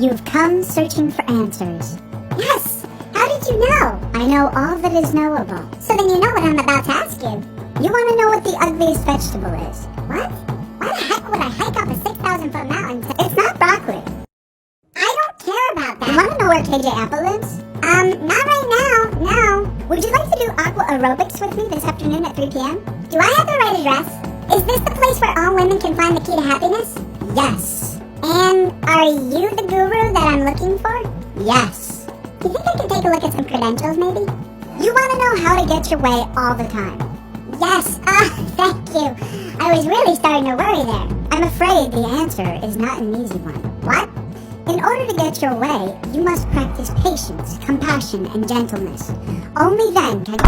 You've come searching for answers. Yes! How did you know? I know all that is knowable. So then you know what I'm about to ask you. You want to know what the ugliest vegetable is. What? Why the heck would I hike up a 6,000-foot mountain? It's not broccoli. I don't care about that. You want to know where KJ Apple lives? Not right now, no. Would you like to do aqua aerobics with me this afternoon at 3 p.m.? Do I have the right address? Is this the place where all women can find the key to happiness? Yes. And are you the guru that I'm looking for? Yes. Do you think I can take a look at some credentials, maybe? You want to know how to get your way all the time? Yes. Thank you. I was really starting to worry there. I'm afraid the answer is not an easy one. What? In order to get your way, you must practice patience, compassion, and gentleness. Only then can...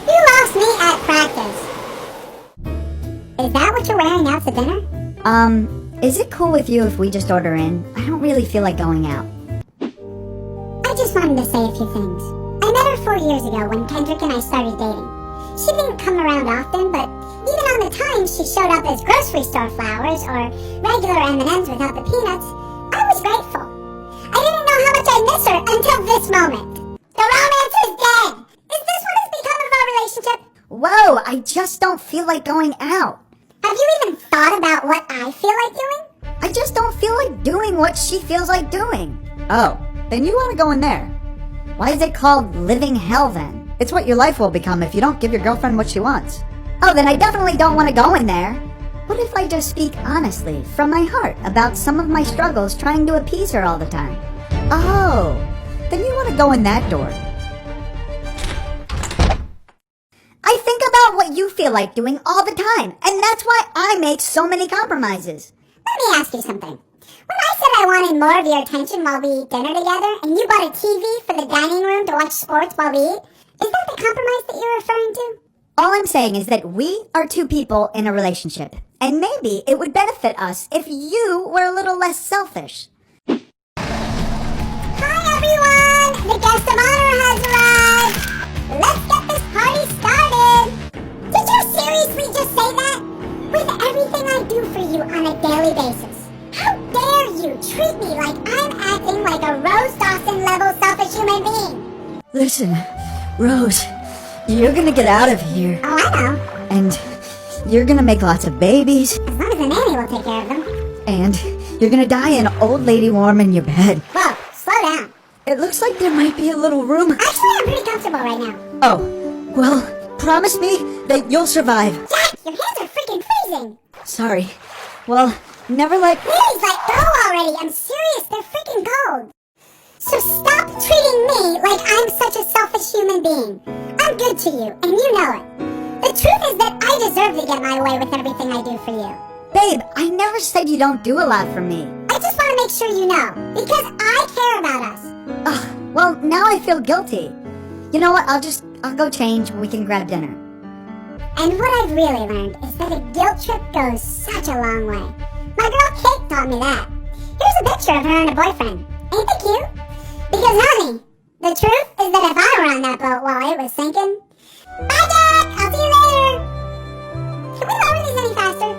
You lost me at practice. Is that what you're wearing out to dinner? Is it cool with you if we just order in? I don't really feel like going out. I just wanted to say a few things. I met her 4 years ago when Kendrick and I started dating. She didn't come around often, but even on the times she showed up as grocery store flowers or regular M&Ms without the peanuts, I was grateful. I didn't know how much I miss her until this moment. The romance is dead! Is this what has become of our relationship? Whoa, I just don't feel like going out. Have you even thought about what I feel like doing? I just don't feel like doing what she feels like doing. Oh, then you want to go in there. Why is it called living hell then? It's what your life will become if you don't give your girlfriend what she wants. Oh, then I definitely don't want to go in there. What if I just speak honestly, from my heart, about some of my struggles trying to appease her all the time? Oh, then you want to go in that door. I think about what you feel like doing all the time, and that's why I make so many compromises. Let me ask you something. When I said I wanted more of your attention while we eat dinner together, and you bought a TV for the dining room to watch sports while we eat, is that the compromise that you're referring to? All I'm saying is that we are two people in a relationship, and maybe it would benefit us if you were a little less selfish. Hi everyone! The guest of honor has arrived! Let's get this party started! Did you seriously just say that? With everything I do for you on a daily basis, how dare you treat me like I'm acting like a Rose Dawson-level selfish human being? Listen, Rose, you're gonna get out of here. Oh, I know. And you're gonna make lots of babies. As long as the nanny will take care of them. And you're gonna die an old lady warm in your bed. Whoa, slow down. It looks like there might be a little room. Actually, I'm pretty comfortable right now. Oh, well, promise me that you'll survive. Jack, your hands are freaking freezing. Sorry. Well, never let... Please, let go already. I'm serious. They're freaking cold. So stop treating me like I'm such a selfish human being. I'm good to you, and you know it. The truth is that I deserve to get my way with everything I do for you. Babe, I never said you don't do a lot for me. I just want to make sure you know, because I care about us. Ugh, well, now I feel guilty. You know what, I'll go change and we can grab dinner. And what I've really learned is that a guilt trip goes such a long way. My girl Kate taught me that. Here's a picture of her and a boyfriend. Ain't they cute? Because honey, the truth is that if I were on that boat while it was sinking... Bye Jack! I'll see you later! Can we lower these any faster?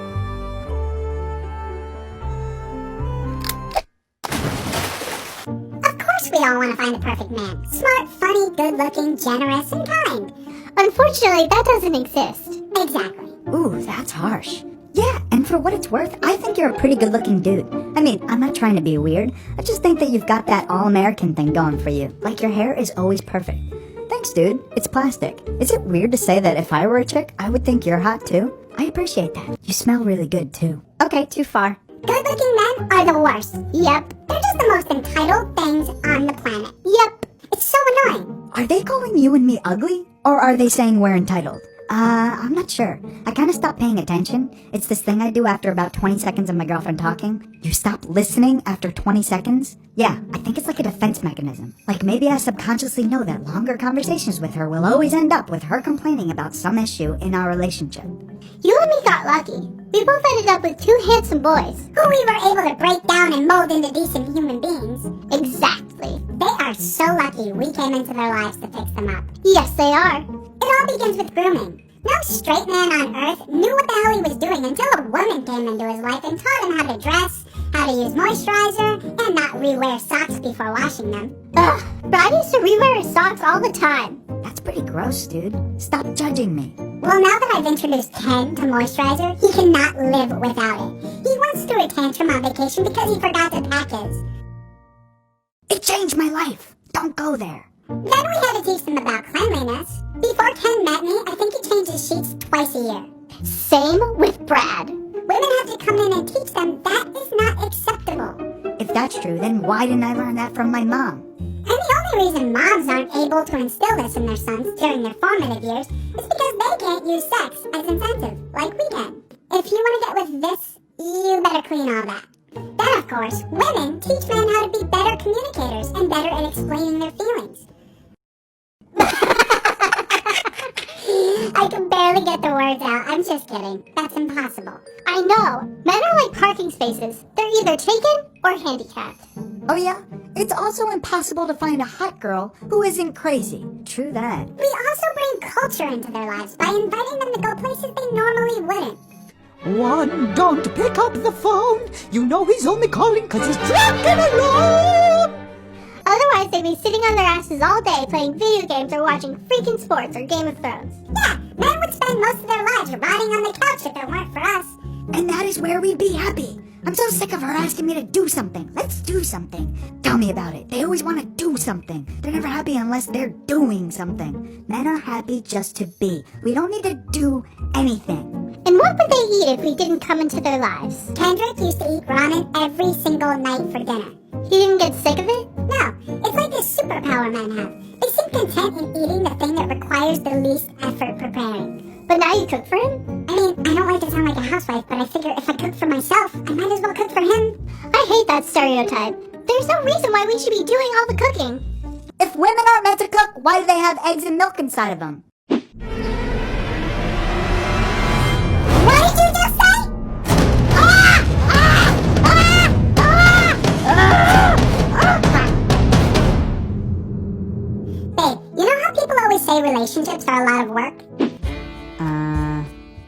Of course we all want to find the perfect man. Smart, funny, good-looking, generous, and kind. Unfortunately, that doesn't exist. Exactly. Ooh, that's harsh. Yeah, and for what it's worth, I think you're a pretty good-looking dude. I mean, I'm not trying to be weird. I just think that you've got that all-American thing going for you. Like your hair is always perfect. Thanks, dude. It's plastic. Is it weird to say that if I were a chick, I would think you're hot too? I appreciate that. You smell really good too. Okay, too far. Good-looking men are the worst. Yep. They're just the most entitled things on the planet. Yep. It's so annoying. Are they calling you and me ugly? Or are they saying we're entitled? I'm not sure. I kind of stopped paying attention. It's this thing I do after about 20 seconds of my girlfriend talking. You stop listening after 20 seconds? Yeah, I think it's like a defense mechanism. Like maybe I subconsciously know that longer conversations with her will always end up with her complaining about some issue in our relationship. You and me got lucky. We both ended up with two handsome boys, who we were able to break down and mold into decent human beings. Exactly. They are so lucky we came into their lives to fix them up. Yes, they are. It all begins with grooming. No straight man on earth knew what the hell he was doing until a woman came into his life and taught him how to dress, how how to use moisturizer, and not rewear socks before washing them. Ugh, Brad used to rewear his socks all the time. That's pretty gross, dude. Stop judging me. Well, now that I've introduced Ken to moisturizer, he cannot live without it. He once threw a tantrum on vacation because he forgot to pack his. It changed my life. Don't go there. Then we had to teach them about cleanliness. Before Ken met me, I think he changed his sheets twice a year. Same with Brad. Women have to come in and teach them that is not acceptable. If that's true, then why didn't I learn that from my mom? And the only reason moms aren't able to instill this in their sons during their formative years is because they can't use sex as incentive, like we can. If you want to get with this, you better clean all that. Then, of course, women teach men how to be better communicators and better at explaining their feelings. I can barely get the words out. I'm just kidding. That's impossible. I know. Men are like parking spaces. They're either taken or handicapped. Oh yeah? It's also impossible to find a hot girl who isn't crazy. True that. We also bring culture into their lives by inviting them to go places they normally wouldn't. One, don't pick up the phone. You know he's only calling 'cause he's drunk and alone. Otherwise, they'd be sitting on their asses all day playing video games or watching freaking sports or Game of Thrones. Yeah, men would spend most of their lives rotting on the couch if it weren't for us. And that is where we'd be happy. I'm so sick of her asking me to do something. Let's do something. Tell me about it. They always want to do something. They're never happy unless they're doing something. Men are happy just to be. We don't need to do anything. And what would they eat if we didn't come into their lives? Kendrick used to eat ramen every single night for dinner. He didn't get sick of it? No, it's like this superpower men have. They seem content in eating the thing that requires the least effort preparing. But now you cook for him? I mean, I don't like to sound like a housewife, but I figure if I cook for myself, I might as well cook for him. I hate that stereotype. There's no reason why we should be doing all the cooking. If women aren't meant to cook, why do they have eggs and milk inside of them? What did you just say? Babe, you know how people always say relationships are a lot of work?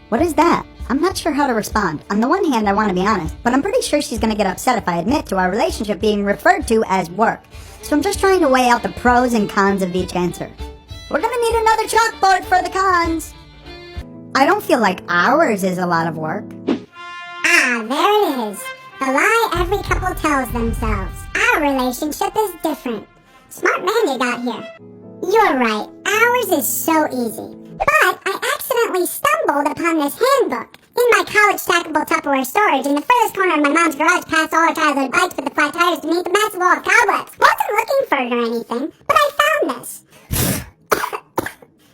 What is that? I'm not sure how to respond. On the one hand, I want to be honest, but I'm pretty sure she's going to get upset if I admit to our relationship being referred to as work. So I'm just trying to weigh out the pros and cons of each answer. We're going to need another chalkboard for the cons. I don't feel like ours is a lot of work. Ah, there it is. The lie every couple tells themselves. Our relationship is different. Smart man you got here. You're right. Ours is so easy. But I accidentally stumbled upon this handbook in my college stackable Tupperware storage in the furthest corner of my mom's garage past all her childhood bikes with the flat tires to meet the massive wall of cobwebs. Wasn't looking for it or anything, but I found this.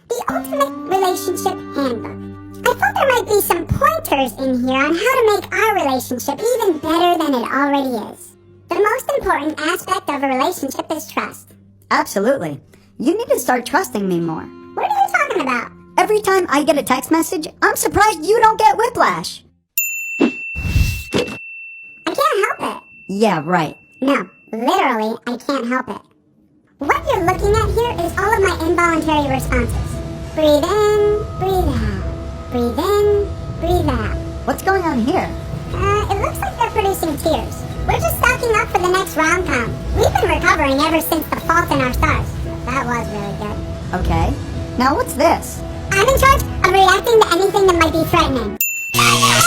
The Ultimate Relationship Handbook. I thought there might be some pointers in here on how to make our relationship even better than it already is. The most important aspect of a relationship is trust. Absolutely. You need to start trusting me more. What are you talking about? Every time I get a text message, I'm surprised you don't get whiplash. I can't help it. Yeah, right. No, literally, I can't help it. What you're looking at here is all of my involuntary responses. Breathe in, breathe out. Breathe in, breathe out. What's going on here? It looks like they're producing tears. We're just stocking up for the next rom-com. We've been recovering ever since The Fault in Our Stars. That was really good. Okay. Now what's this? I'm in charge of reacting to anything that might be threatening. Danger!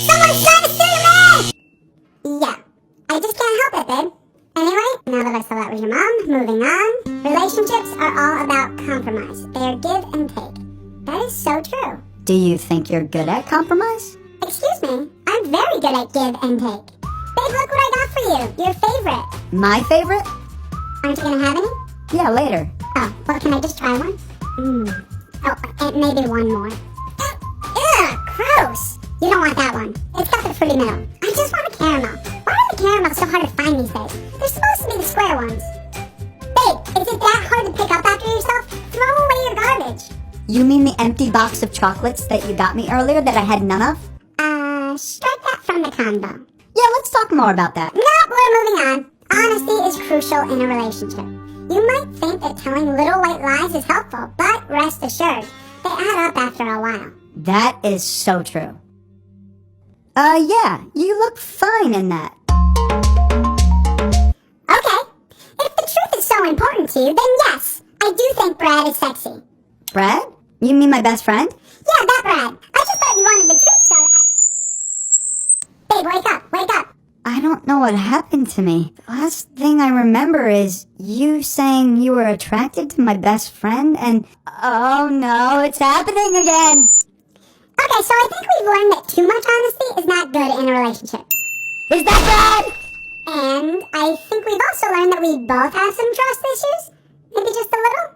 Someone's trying to steal your man! Yeah, I just can't help it, babe. Anyway, now that I saw that was your mom, moving on. Relationships are all about compromise. They are give and take. That is so true. Do you think you're good at compromise? Excuse me, I'm very good at give and take. Babe, look what I got for you. Your favorite. My favorite? Aren't you gonna have any? Yeah, later. Oh, well, can I just try one? Oh, and maybe one more. Ugh, gross. You don't want that one. It's got the fruity middle. I just want a caramel. Why are the caramels so hard to find these days? They're supposed to be the square ones. Babe, is it that hard to pick up after yourself? Throw away your garbage. You mean the empty box of chocolates that you got me earlier that I had none of? Strike that from the combo. Yeah, let's talk more about that. No, we're moving on. Honesty is crucial in a relationship. You might think that telling little white lies is helpful, but rest assured, they add up after a while. That is so true. Yeah, you look fine in that. Okay. If the truth is so important to you, then yes, I do think Brad is sexy. Brad? You mean my best friend? Yeah, that Brad. I just thought you wanted the truth, so Babe, wake up, wake up. I don't know what happened to me. The last thing I remember is you saying you were attracted to my best friend and... Oh no, it's happening again! Okay, so I think we've learned that too much honesty is not good in a relationship. Is that bad? And I think we've also learned that we both have some trust issues. Maybe just a little.